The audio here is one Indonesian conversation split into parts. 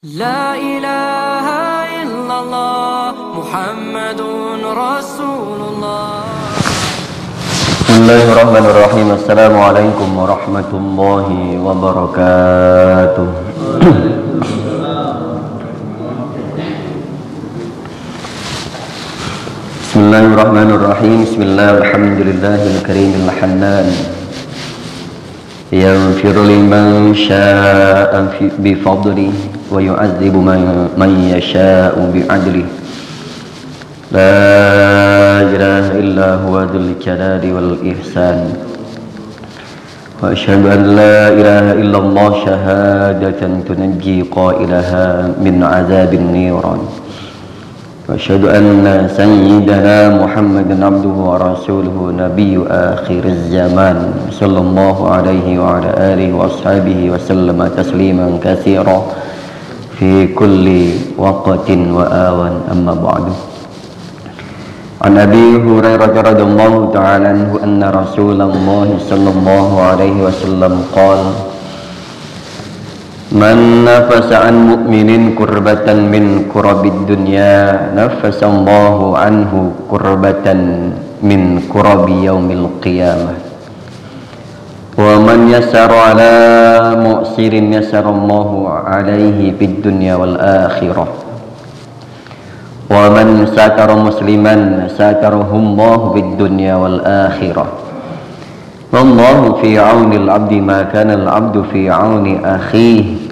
لا إله إلا الله محمد رسول الله. Bismillahirrahmanirrahim. Assalamualaikum warahmatullahi wabarakatuh. Bismillahirrahmanirrahim. Bismillah, alhamdulillahil karimil hannan, yaghfiru liman syaa'a bifadlihi wa yu'adzibu man yasha'u bi'adlihi. La ilaha illa huwa dzul jalali wal ihsan. Wa asyhadu an la ilaha illallah syahadatan tunajji qailaha min azabin niran. Wa asyhadu anna sayyidana Muhammadan abduhu wa rasuluhu nabiyyu akhiriz zaman sallallahu alaihi wa ala alihi wa ashabihi wa sallama tasliman katsira fi kulli waqtin wa awan, amma ba'du. An Abi Hurairah radhiyallahu ta'ala anhu anna Rasulullah sallallahu alaihi wasallam qala: Man nafasa an mu'minin kurbatan min kurabid dunya nafasallahu anhu kurbatan min kurabi yaumil qiyamah. Wa man yassara ala mu'sirin yassarallahu alaihi fid dunya wal akhirah. Wa man satara musliman satarahullahu fid dunya wal akhirah. Wallahu fi aunil abdi ma kana al abdu fi auni akhihi.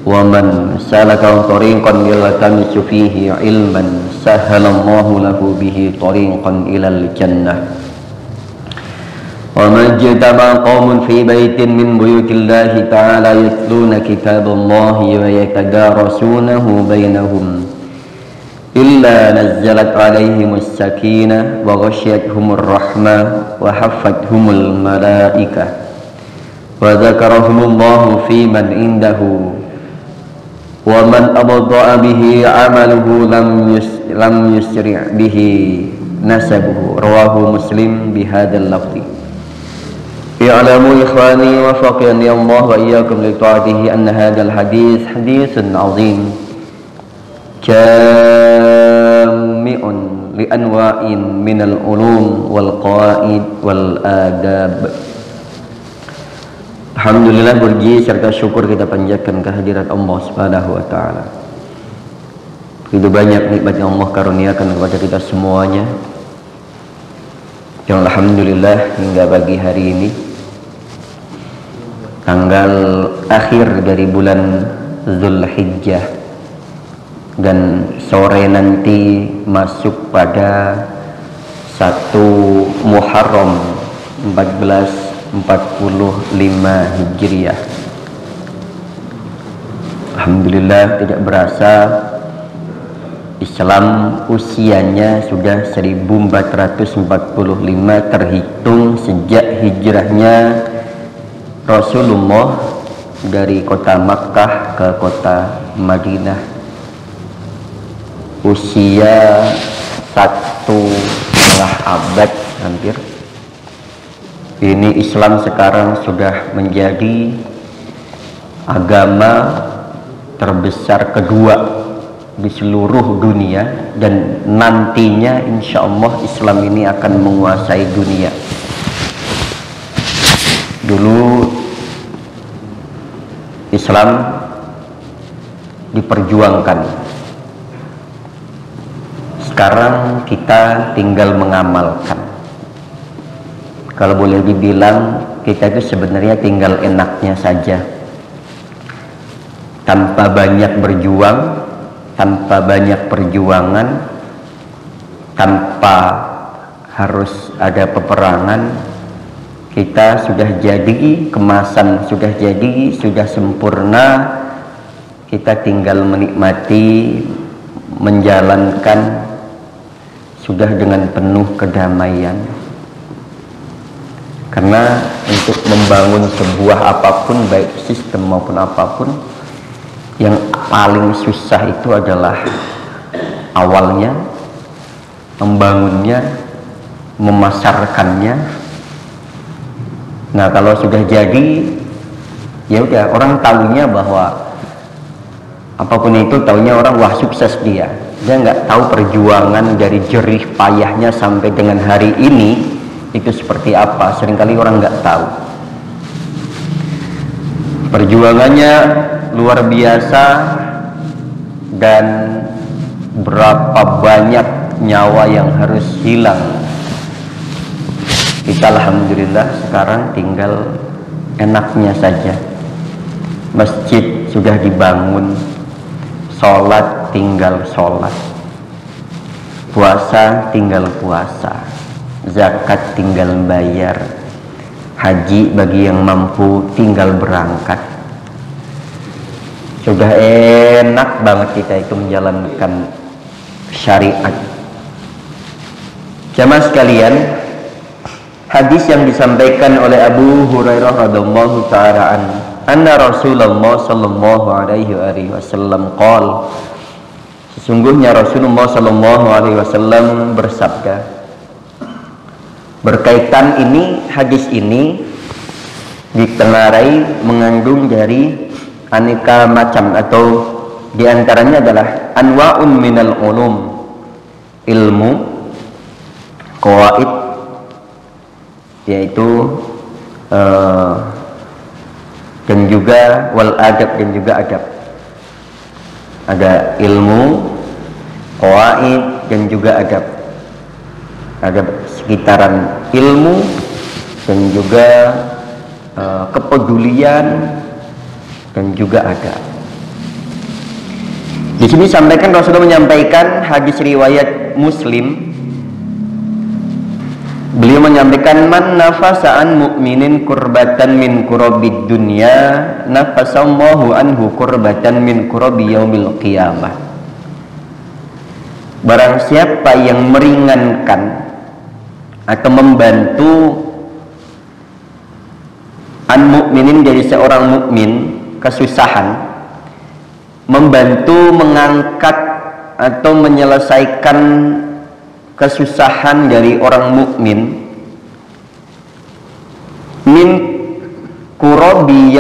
Wa man salaka tariqan yaltamisu fihi ilman sahhalallahu lahu bihi tariqan ilal jannah. Wa man jatama qaumun fi baitin min buyutillahi ta'ala yatluna kitaballahi wa yatadarasunahu bainahum illa nazzalat alaihimus sakinah wa ghasyiyatuhumur rahmah wa haffathumul malaikah wa dzakarahumullahu fi man indahu wa man abda'a bihi amaluhu lam yusri' bihi nasabuhu. Rawahu Muslim bihadzal lafzi. I'lamu ikhwani wa faqani Allah wa iyyakum li ta'atihi anna hadzal hadis hadisun 'azim jami'un li anwa'in minal ulum wal qawaid wal adab. Alhamdulillah, puji serta syukur kita panjatkan kehadirat Allah Subhanahu wa taala. Begitu banyak nikmat yang Allah karuniakan kepada kita semuanya. Yang alhamdulillah hingga pagi hari ini, tanggal akhir dari bulan Zulhijjah, dan sore nanti masuk pada 1 Muharram 1445 Hijriah. Alhamdulillah, tidak berasa Islam usianya sudah 1445 terhitung sejak hijrahnya Rasulullah dari kota Makkah ke kota Madinah. Usia 1,5 abad hampir. Ini Islam sekarang sudah menjadi agama terbesar kedua di seluruh dunia, dan nantinya insya Allah Islam ini akan menguasai dunia. Dulu Islam diperjuangkan, sekarang kita tinggal mengamalkan. Kalau boleh dibilang, kita itu sebenarnya tinggal enaknya saja, tanpa banyak berjuang, tanpa banyak perjuangan, tanpa harus ada peperangan. Kita sudah jadi, kemasan sudah jadi, sudah sempurna. Kita tinggal menikmati, menjalankan, sudah dengan penuh kedamaian. Karena untuk membangun sebuah apapun, baik sistem maupun apapun, yang paling susah itu adalah awalnya, membangunnya, memasarkannya. Nah, kalau sudah jadi, ya udah, orang tahunya bahwa Apapun itu taunya orang wah sukses dia nggak tahu perjuangan dari jerih payahnya sampai dengan hari ini itu seperti apa. Seringkali orang nggak tahu perjuangannya luar biasa, dan berapa banyak nyawa yang harus hilang. Kita alhamdulillah sekarang tinggal enaknya saja. Masjid sudah dibangun, sholat tinggal sholat, puasa tinggal puasa, zakat tinggal bayar, haji bagi yang mampu tinggal berangkat. Sudah enak banget kita itu menjalankan syariat. Jamaah sekalian, hadis yang disampaikan oleh Abu Hurairah radhiyallahu ta'ala anna Rasulullah sallallahu alaihi wasallam qala, sesungguhnya Rasulullah sallallahu alaihi wasallam bersabda. Berkaitan ini, hadis ini ditengarai mengandung dari aneka macam, atau diantaranya adalah anwa'un minal ulum, ilmu, qawaid, yaitu dan juga wal adab, dan juga adab. Ada ilmu, qawaid, dan juga adab. Ada sekitaran ilmu dan juga kepedulian dan juga adab. Di sini sampaikan Rasulullah menyampaikan hadis riwayat Muslim. Beliau menyampaikan man nafasa an mu'minin kurbatan min kurabid dunya nafasallahu anhu kurbatan min kurabi yaumil qiyamah. Barang siapa yang meringankan atau membantu an mu'minin, dari seorang mukmin kesusahan, membantu mengangkat atau menyelesaikan kesusahan dari orang mukmin, min kurabi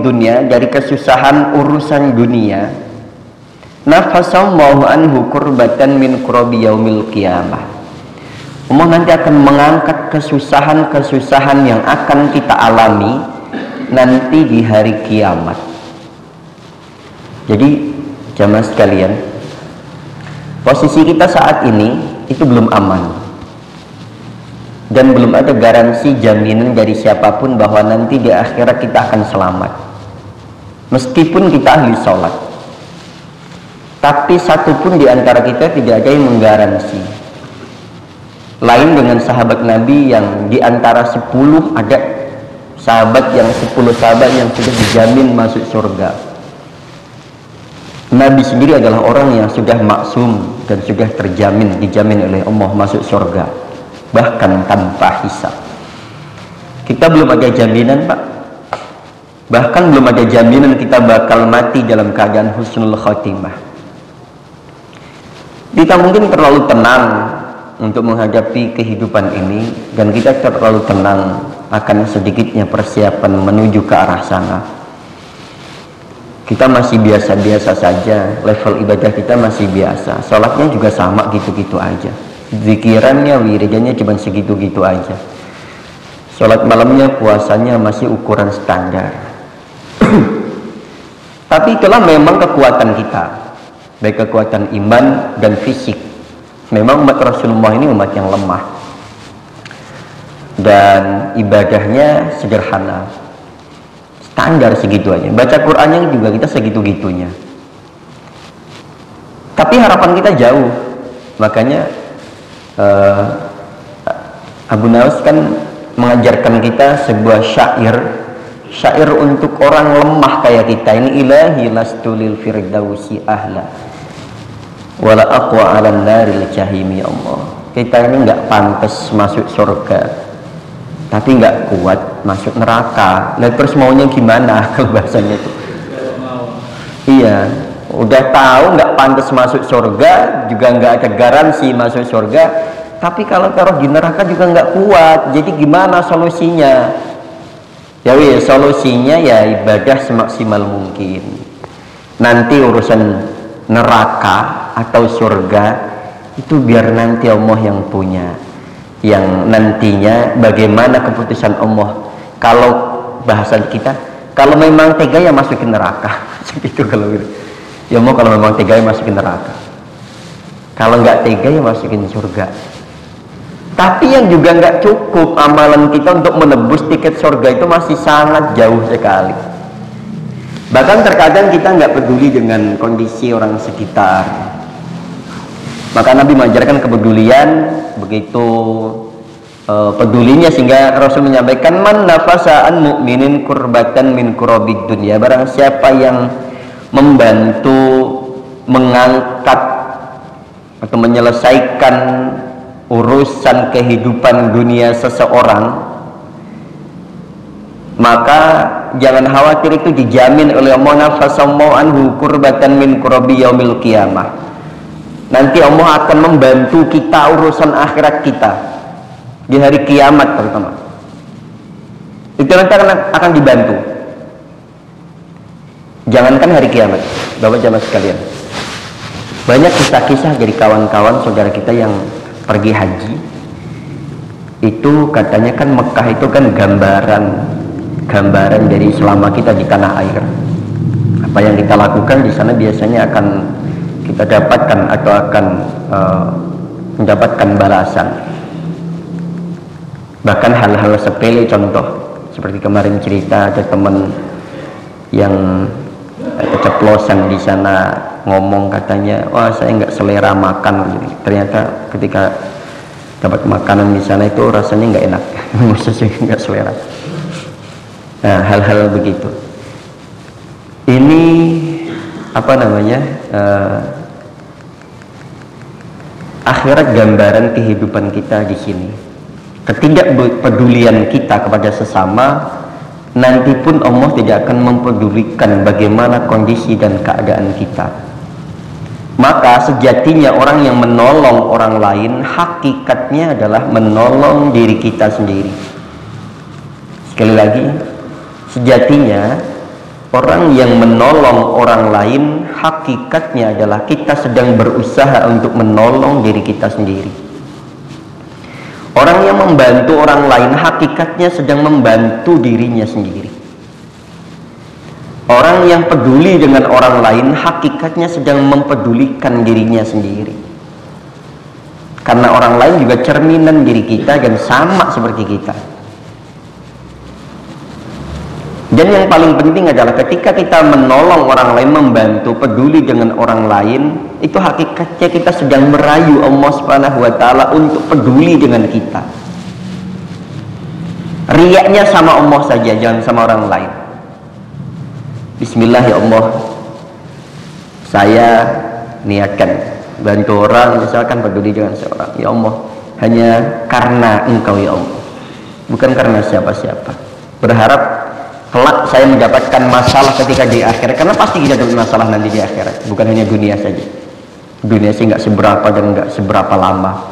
dunia, dari kesusahan urusan dunia, nafasallahu anhu kurbatan min kurabi yaumil qiyamah. Allah nanti akan mengangkat kesusahan-kesusahan yang akan kita alami nanti di hari kiamat. Jadi jamaah sekalian, posisi kita saat ini itu belum aman, dan belum ada garansi jaminan dari siapapun bahwa nanti di akhirat kita akan selamat. Meskipun kita ahli sholat, tapi satu pun di antara kita tidak ada yang menggaransi. Lain dengan sahabat Nabi yang di antara 10 ada sahabat yang 10 sahabat yang sudah dijamin masuk surga. Nabi sendiri adalah orang yang sudah maksum dan sudah dijamin oleh Allah masuk surga, bahkan tanpa hisab. Kita belum ada jaminan, Pak. Bahkan belum ada jaminan kita bakal mati dalam keadaan husnul khotimah. Kita mungkin terlalu tenang untuk menghadapi kehidupan ini, dan kita terlalu tenang akan sedikitnya persiapan menuju ke arah sana. Kita masih biasa-biasa saja, level ibadah kita masih biasa, sholatnya juga sama gitu-gitu aja, zikirannya, wiridannya cuma segitu-gitu aja, sholat malamnya, puasanya masih ukuran standar. Tapi itulah memang kekuatan kita, baik kekuatan iman dan fisik. Memang umat Rasulullah ini umat yang lemah, dan ibadahnya sederhana, standar segitu aja. Baca Qur'annya juga kita segitu-gitunya. Tapi harapan kita jauh. Makanya Abu Nawas kan mengajarkan kita sebuah syair untuk orang lemah kayak kita ini. Ilahi lastu lil firdausi ahla wala aqwa 'alan naril jahimi. Allah, kita ini nggak pantas masuk surga, tapi nggak kuat masuk neraka. Nah, terus maunya gimana kalau bahasanya itu? Iya, udah tahu nggak pantas masuk surga, juga nggak ada garansi masuk surga, tapi kalau taruh di neraka juga nggak kuat. Jadi gimana solusinya? Ya solusinya ya ibadah semaksimal mungkin. Nanti urusan neraka atau surga itu biar nanti Allah yang punya. Yang nantinya bagaimana keputusan Allah. Kalau bahasan kita, kalau memang tega ya masukin neraka. Seperti itu kalau gitu. Ya Allah, kalau memang tega ya masukin neraka. Kalau nggak tega ya masukin surga. Tapi yang juga nggak cukup amalan kita untuk menebus tiket surga itu masih sangat jauh sekali. Bahkan terkadang kita nggak peduli dengan kondisi orang sekitar. Maka Nabi mengajarkan kepedulian begitu pedulinya sehingga Rasul menyampaikan man nafasa an mu'minin kurbatan min kurabid dunya. Barang siapa yang membantu mengangkat atau menyelesaikan urusan kehidupan dunia seseorang, maka jangan khawatir, itu dijamin oleh Allah nafasamau anhu kurbatan min kurabi yaumil qiyamah. Nanti Allah akan membantu kita urusan akhirat kita di hari kiamat terutama. Itu nanti akan dibantu. Jangankan hari kiamat, Bapak jamaah sekalian, banyak kisah-kisah dari kawan-kawan saudara kita yang pergi haji. Itu katanya kan Mekah itu kan gambaran dari selama kita di tanah air. Apa yang kita lakukan di sana biasanya akan kita dapatkan atau akan mendapatkan balasan. Bahkan hal-hal sepele, contoh seperti kemarin cerita ada teman yang keceplosan di sana, ngomong katanya, wah saya nggak selera makan. Ternyata ketika dapat makanan di sana itu rasanya nggak enak, maksudnya nggak selera. Nah, hal-hal begitu. Ini apa namanya? Akhirat gambaran kehidupan kita di sini. Ketidakpedulian kita kepada sesama, nanti pun Allah tidak akan mempedulikan bagaimana kondisi dan keadaan kita. Maka sejatinya orang yang menolong orang lain hakikatnya adalah menolong diri kita sendiri. Sekali lagi, sejatinya orang yang menolong orang lain hakikatnya adalah kita sedang berusaha untuk menolong diri kita sendiri. Orang yang membantu orang lain hakikatnya sedang membantu dirinya sendiri. Orang yang peduli dengan orang lain hakikatnya sedang mempedulikan dirinya sendiri. Karena orang lain juga cerminan diri kita dan sama seperti kita. Dan yang paling penting adalah ketika kita menolong orang lain, membantu, peduli dengan orang lain, itu hakikatnya kita sedang merayu Allah Subhanahu wa Ta'ala untuk peduli dengan kita. Riyaknya sama Allah saja, jangan sama orang lain. Bismillah ya Allah, saya niatkan bantu orang, misalkan peduli dengan seorang, ya Allah, hanya karena Engkau ya Allah, bukan karena siapa-siapa. Berharap kelak saya mendapatkan masalah ketika di akhirat, karena pasti kita dapat masalah nanti di akhirat, bukan hanya dunia saja. Dunia sih nggak seberapa dan nggak seberapa lama,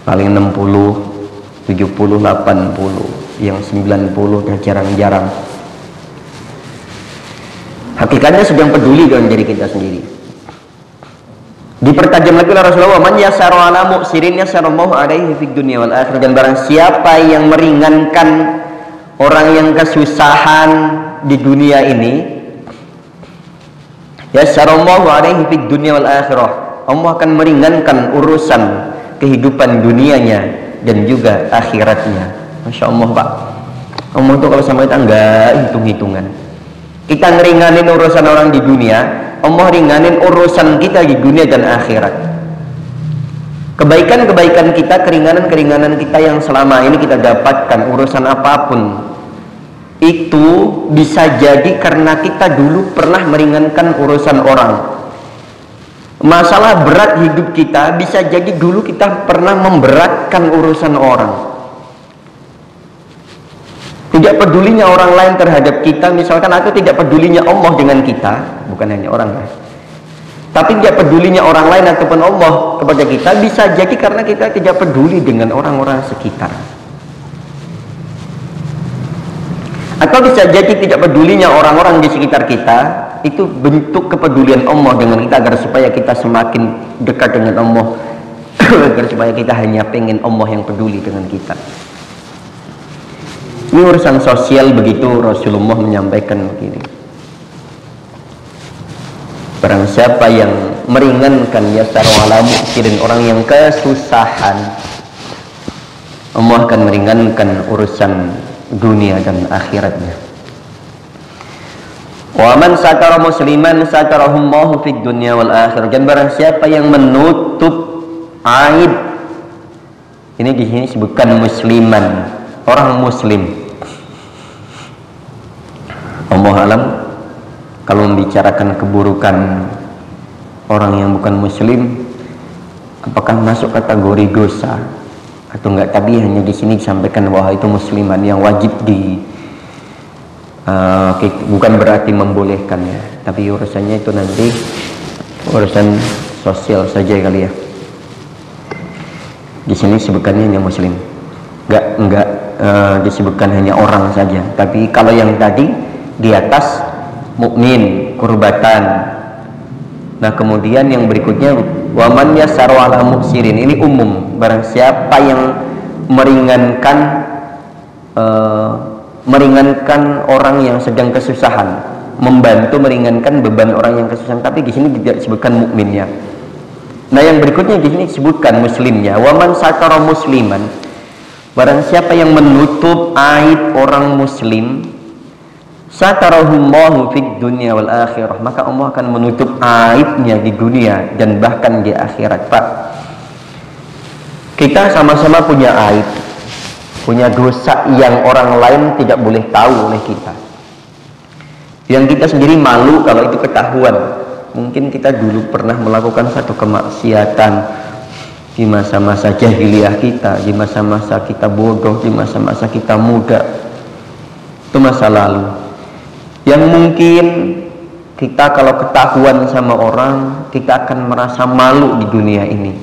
paling 60, 70, 80, yang 90 udah jarang-jarang. Hakikatnya sedang peduli dengan diri kita sendiri. Dipertajam lagi oleh Rasulullah, man yasaru ala mu'sirin yasarallahu alaihi fid dunya wal akhirah. Dan barang siapa yang meringankan orang yang kesusahan di dunia ini, yasarallahu alaihi fid dunya wal akhirah, Allah akan meringankan urusan kehidupan dunianya dan juga akhiratnya. Masya Allah Pak, Allah itu kalau sama kita enggak hitung-hitungan. Kita ngeringanin urusan orang di dunia, Allah ringanin urusan kita di dunia dan akhirat. Kebaikan-kebaikan kita, keringanan-keringanan kita yang selama ini kita dapatkan, urusan apapun, itu bisa jadi karena kita dulu pernah meringankan urusan orang. Masalah berat hidup kita bisa jadi dulu kita pernah memberatkan urusan orang. Tidak pedulinya orang lain terhadap kita, misalkan aku tidak pedulinya Allah dengan kita, bukan hanya orang lain, tapi tidak pedulinya orang lain ataupun Allah kepada kita, bisa jadi karena kita tidak peduli dengan orang-orang sekitar. Atau bisa jadi tidak pedulinya orang-orang di sekitar kita itu bentuk kepedulian Allah dengan kita agar supaya kita semakin dekat dengan Allah. Agar supaya kita hanya pengen Allah yang peduli dengan kita. Ini urusan sosial, begitu Rasulullah menyampaikan begini. Barang siapa yang meringankan yasaru ala mu'sirin, orang yang kesusahan, Allah akan meringankan urusan dunia dan akhiratnya. Wa man satara musliman satarahullahu fid dunya wal akhirah. Dan barang siapa yang menutup aib, ini di sini sebutkan musliman, orang muslim. Allah alam kalau membicarakan keburukan orang yang bukan muslim, apakah masuk kategori dosa atau enggak? Tapi hanya di sini disampaikan bahwa itu musliman yang wajib bukan berarti membolehkannya, tapi urusannya itu nanti urusan sosial saja kali ya. Di sini sebutkannya hanya muslim, enggak disebutkan hanya orang saja. Tapi kalau yang tadi di atas mukmin, kurbatan. Nah kemudian yang berikutnya waman yasaru ala muksirin, ini umum. Barang siapa yang meringankan orang yang sedang kesusahan, membantu meringankan beban orang yang kesusahan. Tapi di sini tidak disebutkan mukminnya. Nah yang berikutnya di sini disebutkan muslimnya. Waman satara musliman, barang siapa yang menutup aib orang muslim, satarahullahu fid dunya wal akhirah, maka Allah akan menutup aibnya di dunia dan bahkan di akhirat. Pak, kita sama-sama punya aib, punya dosa yang orang lain tidak boleh tahu oleh kita, yang kita sendiri malu kalau itu ketahuan. Mungkin kita dulu pernah melakukan satu kemaksiatan di masa-masa jahiliyah kita, di masa-masa kita bodoh, di masa-masa kita muda. Itu masa lalu yang mungkin kita kalau ketahuan sama orang, kita akan merasa malu di dunia ini.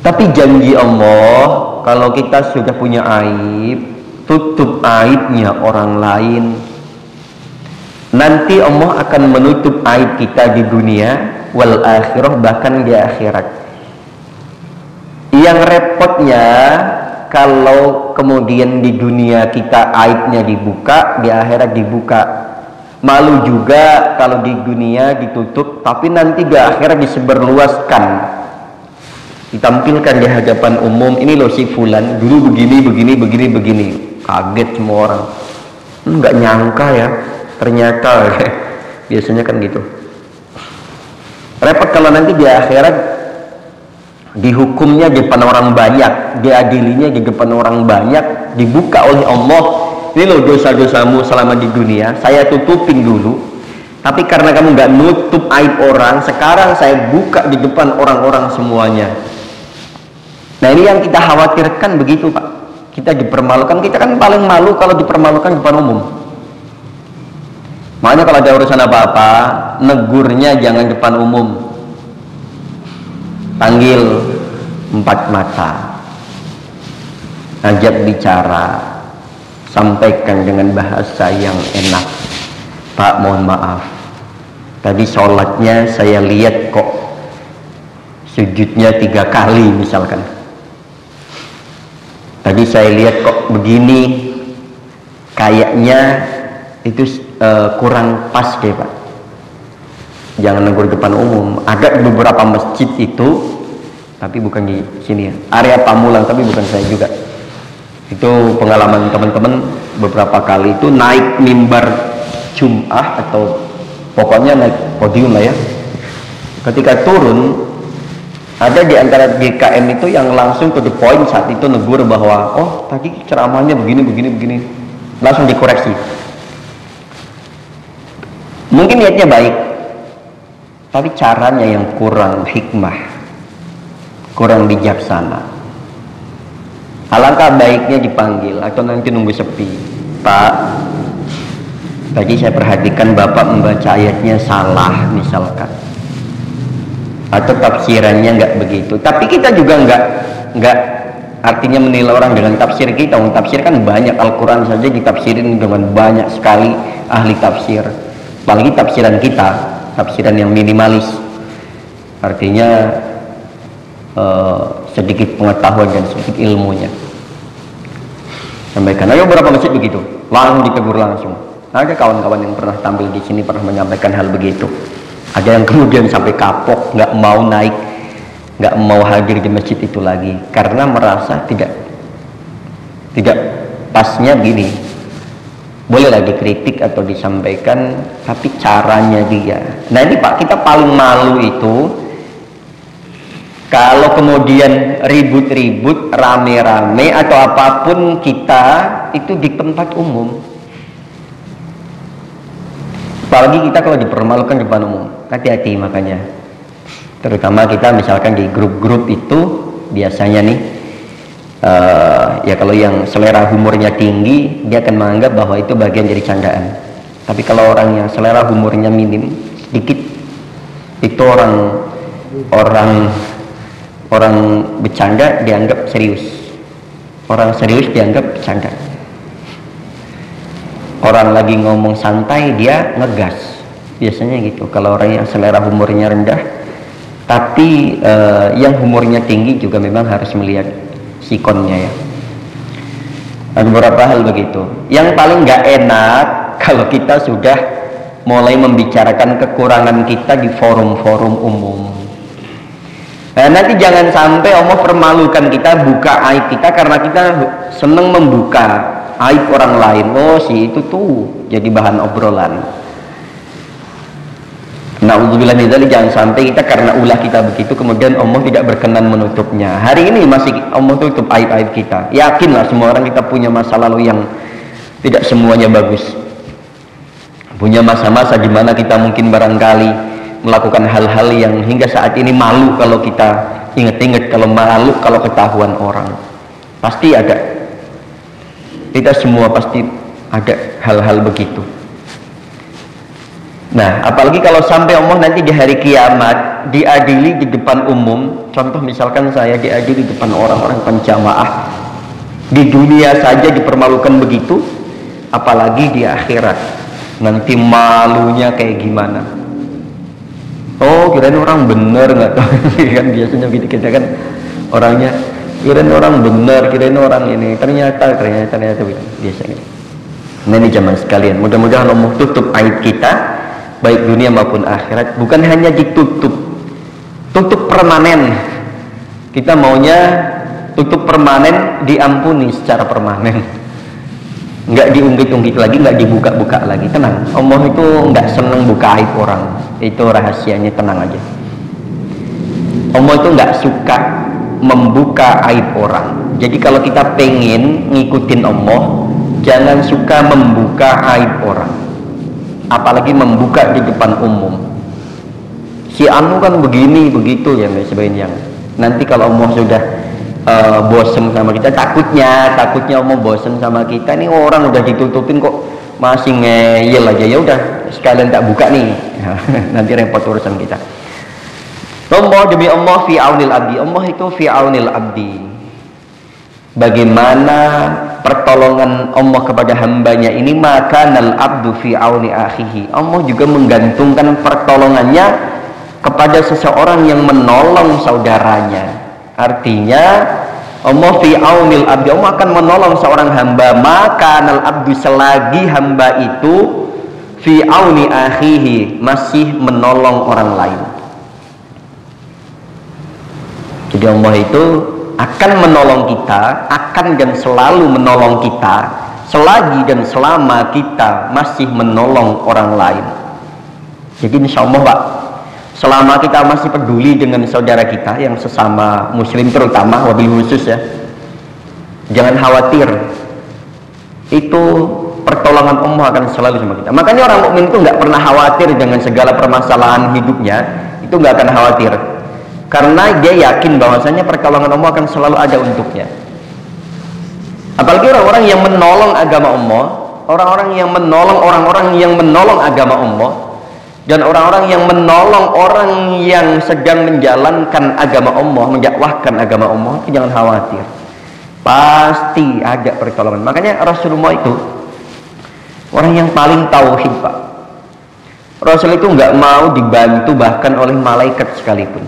Tapi janji Allah, kalau kita sudah punya aib, tutup aibnya orang lain, nanti Allah akan menutup aib kita di dunia wal akhirah, bahkan di akhirat. Yang repotnya kalau kemudian di dunia kita aibnya dibuka, di akhirat dibuka. Malu juga kalau di dunia ditutup, tapi nanti di akhirat disebarluaskan, ditampilkan di hadapan umum. Ini loh si fulan dulu begini. Kaget semua orang, nggak nyangka ya, ternyata. Biasanya kan gitu. Repot kalau nanti di akhirat dihukumnya di depan orang banyak, diadilinya di depan orang banyak, dibuka oleh Allah. Ini loh dosa-dosamu selama di dunia, saya tutupin dulu, tapi karena kamu nggak nutup aib orang, sekarang saya buka di depan orang-orang semuanya. Nah ini yang kita khawatirkan begitu Pak. Kita dipermalukan, kita kan paling malu kalau dipermalukan di depan umum. Makanya kalau ada urusan apa-apa, negurnya jangan depan umum, panggil 4 mata, ajak bicara, sampaikan dengan bahasa yang enak. Pak, mohon maaf, tadi sholatnya saya lihat kok sujudnya 3 kali misalkan. Tadi saya lihat kok begini, kayaknya itu kurang pas deh Pak. Jangan negur depan umum. Ada beberapa masjid itu, tapi bukan di sini ya, area Pamulang, tapi bukan saya juga. Itu pengalaman teman-teman beberapa kali itu naik mimbar Jum'ah atau pokoknya naik podium lah ya. Ketika turun, ada di antara GKM itu yang langsung to the point saat itu negur bahwa oh tadi ceramahnya begini, langsung dikoreksi. Mungkin niatnya baik, tapi caranya yang kurang hikmah, kurang bijaksana. Alangkah baiknya dipanggil atau nanti nunggu sepi. Pak, tadi saya perhatikan Bapak membaca ayatnya salah misalkan, atau tafsirannya nggak begitu. Tapi kita juga nggak artinya menilai orang dengan tafsir kita. Tafsir kan banyak, Al-Quran saja ditafsirin dengan banyak sekali ahli tafsir. Apalagi tafsiran kita, tafsiran yang minimalis, artinya sedikit pengetahuan dan sedikit ilmunya. Sampaikan, ayo berapa masjid begitu, langsung ditegur langsung. Ada kawan-kawan yang pernah tampil di sini pernah menyampaikan hal begitu. Ada yang kemudian sampai kapok, nggak mau naik, nggak mau hadir di masjid itu lagi karena merasa tidak pasnya gini. Boleh lagi kritik atau disampaikan, tapi caranya dia. Nah ini Pak, kita paling malu itu kalau kemudian ribut-ribut, rame-rame atau apapun kita itu di tempat umum. Apalagi kita kalau dipermalukan di depan umum, hati-hati makanya. Terutama kita misalkan di grup-grup itu biasanya nih, ya kalau yang selera humornya tinggi, dia akan menganggap bahwa itu bagian dari candaan. Tapi kalau orang yang selera humornya minim, sedikit, itu orang bercanda dianggap serius, orang serius dianggap bercanda. Orang lagi ngomong santai dia ngegas, biasanya gitu. Kalau orang yang selera humornya rendah, tapi yang humornya tinggi juga memang harus melihat sikonnya ya. Ada beberapa hal begitu. Yang paling nggak enak kalau kita sudah mulai membicarakan kekurangan kita di forum-forum umum. Nah, nanti jangan sampai Allah permalukan kita, buka aib kita karena kita seneng membuka aib orang lain. Oh si itu tuh jadi bahan obrolan. Na'udzubillah min dzalik, jangan sampai kita karena ulah kita begitu kemudian Allah tidak berkenan menutupnya. Hari ini masih Allah tutup aib-aib kita. Yakinlah semua orang kita punya masa lalu yang tidak semuanya bagus. Punya masa-masa di mana kita mungkin barangkali melakukan hal-hal yang hingga saat ini malu kalau kita ingat-ingat, kalau malu kalau ketahuan orang. Pasti ada. Kita semua pasti ada hal-hal begitu. Nah, apalagi kalau sampai Allah nanti di hari kiamat diadili di depan umum. Contoh misalkan saya diadili di depan orang-orang penjamaah. Di dunia saja dipermalukan begitu, apalagi di akhirat. Nanti malunya kayak gimana? Oh, kirain orang bener nggak tahu kan biasanya gitu kita kan orangnya kirain orang bener, kirain orang ini ternyata biasanya. Nah ini zaman sekalian, mudah-mudahan Allah tutup aib kita baik dunia maupun akhirat. Bukan hanya ditutup, tutup permanen. Kita maunya tutup permanen, diampuni secara permanen, nggak diungkit-ungkit lagi, nggak dibuka-buka lagi. Tenang, Allah itu nggak seneng buka aib orang. Itu rahasianya, tenang aja. Allah itu nggak suka membuka aib orang. Jadi kalau kita pengen ngikutin Allah, jangan suka membuka aib orang, apalagi membuka di depan umum. Si anu kan begini begitu ya, sebenarnya. Nanti kalau Allah sudah bosen sama kita, takutnya Allah bosen sama kita. Nih orang udah ditutupin kok masih ngeyel aja, ya udah sekalian tak buka nih. Nanti repot urusan kita. Allah demi Allah fi aunil abdi. Allah itu fi aunil abdi. Bagaimana pertolongan Allah kepada hambanya ini, maka nal abdu fi auni akhihi. Allah juga menggantungkan pertolongannya kepada seseorang yang menolong saudaranya. Artinya Allah fi aunil abdi, Allah akan menolong seorang hamba, maka nal abdu selagi hamba itu fi auni akhihi masih menolong orang lain. Jadi Allah itu akan menolong kita, akan dan selalu menolong kita selagi dan selama kita masih menolong orang lain. Jadi insya Allah Pak, selama kita masih peduli dengan saudara kita yang sesama muslim, terutama wabil khusus ya, jangan khawatir, itu pertolongan Allah akan selalu sama kita. Makanya orang mukmin itu nggak pernah khawatir dengan segala permasalahan hidupnya, itu nggak akan khawatir. Karena dia yakin bahwasanya pertolongan Allah akan selalu ada untuknya. Apalagi orang-orang yang menolong agama Allah, orang-orang yang menolong orang-orang yang menolong agama Allah, dan orang-orang yang menolong orang yang sedang menjalankan agama Allah, mendakwahkan agama Allah, itu jangan khawatir. Pasti ada pertolongan. Makanya Rasulullah itu orang yang paling tauhid Pak. Rasul itu nggak mau dibantu bahkan oleh malaikat sekalipun.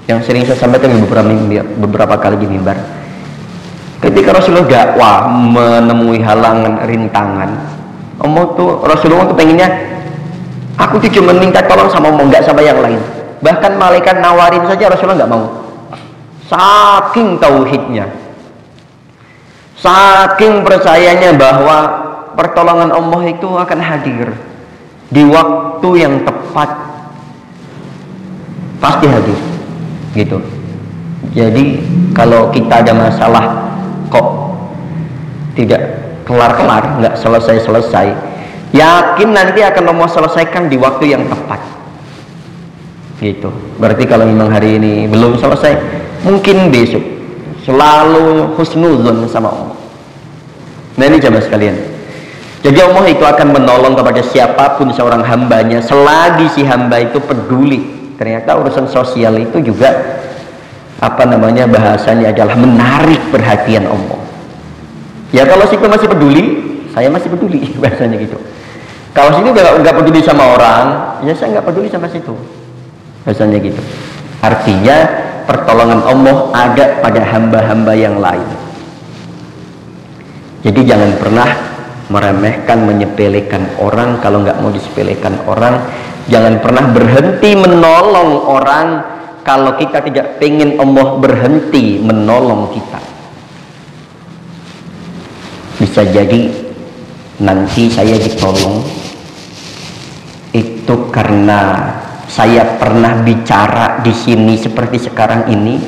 Yang sering saya sampaikan di beberapa kali di mimbar. Ketika Rasulullah dakwah menemui halangan, rintangan, Rasulullah tuh pengennya, aku tuh cuma minta tolong sama Allah, nggak sama yang lain. Bahkan malaikat nawarin saja Rasulullah nggak mau. Saking tauhidnya, saking percayanya bahwa pertolongan Allah itu akan hadir di waktu yang tepat, pasti hadir, gitu. Jadi kalau kita ada masalah kok tidak kelar-kelar, nggak selesai-selesai, yakin nanti akan Allah selesaikan di waktu yang tepat, gitu. Berarti kalau memang hari ini belum selesai, mungkin besok. Selalu husnuzon sama Allah. Nah ini jamaah sekalian, jadi Allah itu akan menolong kepada siapapun seorang hambanya selagi si hamba itu peduli. Ternyata urusan sosial itu juga bahasanya adalah menarik perhatian Allah. Ya kalau situ masih peduli, saya masih peduli, bahasanya gitu. Kalau situ nggak peduli sama orang, ya saya nggak peduli sama situ, bahasanya gitu. Artinya pertolongan Allah ada pada hamba-hamba yang lain. Jadi jangan pernah meremehkan, menyepelekan orang. Kalau nggak mau disepelekan orang, jangan pernah berhenti menolong orang kalau kita tidak pengen Allah berhenti menolong kita. Bisa jadi nanti saya ditolong itu karena saya pernah bicara di sini seperti sekarang ini,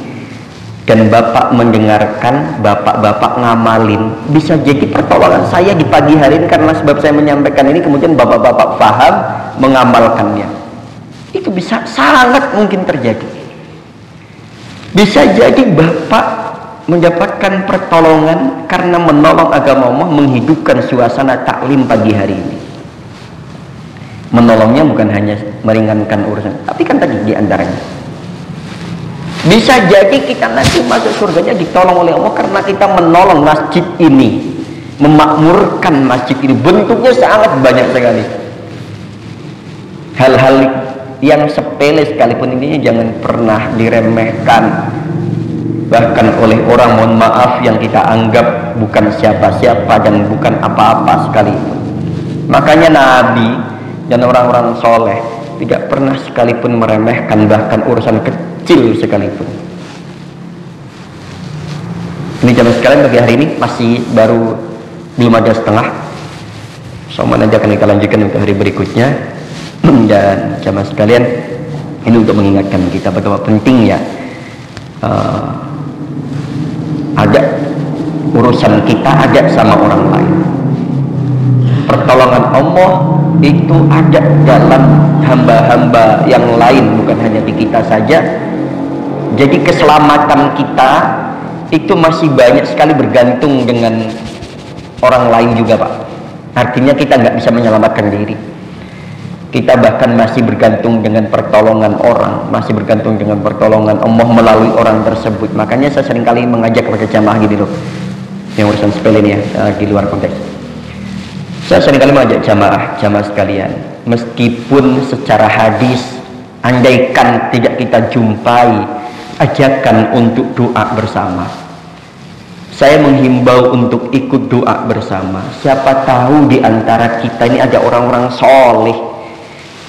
dan Bapak mendengarkan, Bapak-bapak ngamalin. Bisa jadi pertolongan saya di pagi hari ini karena sebab saya menyampaikan ini, kemudian Bapak-bapak paham mengamalkannya. Itu bisa sangat mungkin terjadi. Bisa jadi Bapak mendapatkan pertolongan karena menolong agama Allah, menghidupkan suasana taklim pagi hari ini. Menolongnya bukan hanya meringankan urusan, tapi kan tadi diantaranya. Bisa jadi kita nanti masuk surganya ditolong oleh Allah karena kita menolong masjid ini, memakmurkan masjid ini. Bentuknya sangat banyak sekali. Hal-hal yang sepele sekalipun ini jangan pernah diremehkan, bahkan oleh orang, mohon maaf, yang kita anggap bukan siapa-siapa dan bukan apa-apa sekalipun. Makanya Nabi dan orang-orang soleh tidak pernah sekalipun meremehkan bahkan urusan kecil sekalipun. Ini jam sekalian bagi hari ini masih baru belum ada setengah. Soalnya nanti akan kita lanjutkan untuk hari berikutnya. Dan jamaah sekalian, ini untuk mengingatkan kita betapa pentingnya ada urusan kita ada sama orang lain. Pertolongan Allah itu ada dalam hamba-hamba yang lain, bukan hanya di kita saja. Jadi keselamatan kita itu masih banyak sekali bergantung dengan orang lain juga, Pak. Artinya kita nggak bisa menyelamatkan diri. Kita bahkan masih bergantung dengan pertolongan orang, masih bergantung dengan pertolongan Allah melalui orang tersebut. Makanya saya seringkali mengajak kepada jamaah gini loh, yang urusan sepele ini ya, di luar konteks. Saya seringkali mengajak jamaah sekalian, meskipun secara hadis, andaikan tidak kita jumpai ajakan untuk doa bersama, saya menghimbau untuk ikut doa bersama. Siapa tahu di antara kita ini ada orang-orang soleh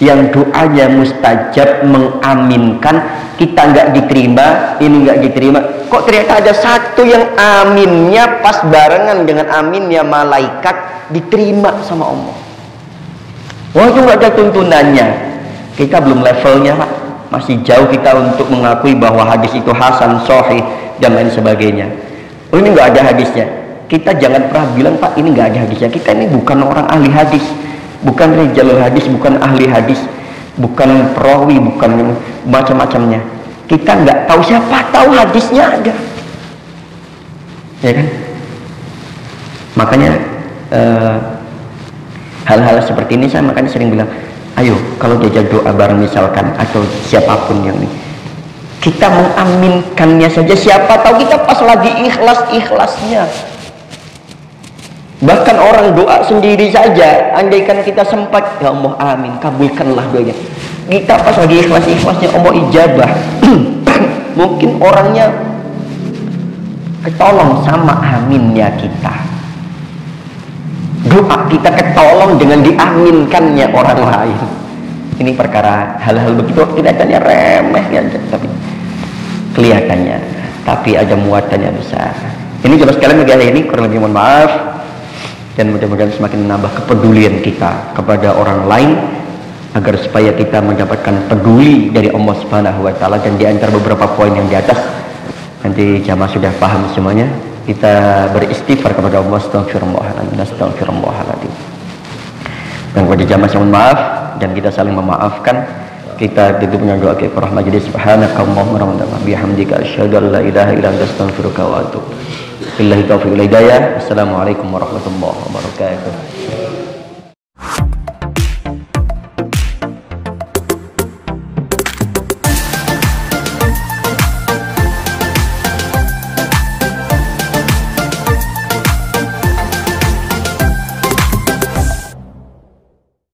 yang doanya mustajab, mengaminkan. Kita nggak diterima, ini nggak diterima, kok ternyata ada satu yang aminnya pas barengan dengan aminnya malaikat, diterima sama Allah. Wah, itu nggak ada tuntunannya. Kita belum levelnya, Pak. Masih jauh kita untuk mengakui bahwa hadis itu hasan, sahih, dan lain sebagainya. Oh, ini nggak ada hadisnya. Kita jangan pernah bilang, Pak, ini nggak ada hadisnya. Kita ini bukan orang ahli hadis, bukan rijalul hadis, bukan ahli hadis, bukan perawi, bukan macam-macamnya. Kita nggak tahu, siapa tahu hadisnya ada, ya kan? Makanya hal-hal seperti ini saya makanya sering bilang, ayo kalau diajak doa bareng misalkan, atau siapapun yang ini, kita mengaminkannya saja. Siapa tahu kita pas lagi ikhlas-ikhlasnya, Bahkan orang doa sendiri saja, andaikan kita sempat, ya Allah amin, kabulkanlah doanya. Kita pas lagi ikhlas-ikhlasnya Allah ijabah. Mungkin orangnya ketolong sama aminnya kita. Doa kita ketolong dengan diaminkannya orang lain. Ini perkara hal-hal begitu kelihatannya remeh ya, tapi ada muatannya besar. Ini coba sekalian bagi ini kurang lebih mohon maaf, dan mudah-mudahan semakin menambah kepedulian kita kepada orang lain, agar supaya kita mendapatkan peduli dari Allah Subhanahu wa taala. Dan di antara beberapa poin yang di atas nanti jamaah sudah paham semuanya, kita beristighfar kepada Allah, astagfirullahaladzim. Dan kepada jamaah saya mohon maaf, dan kita saling memaafkan. Kita tutup dengan doa kifaraah majelis. Subhanakallahumma wa bihamdika asyhadu an la ilaha illa anta astaghfiruka wa atubu ilaik. Billahi taufiq wal hidayah. Assalamualaikum warahmatullahi wabarakatuh.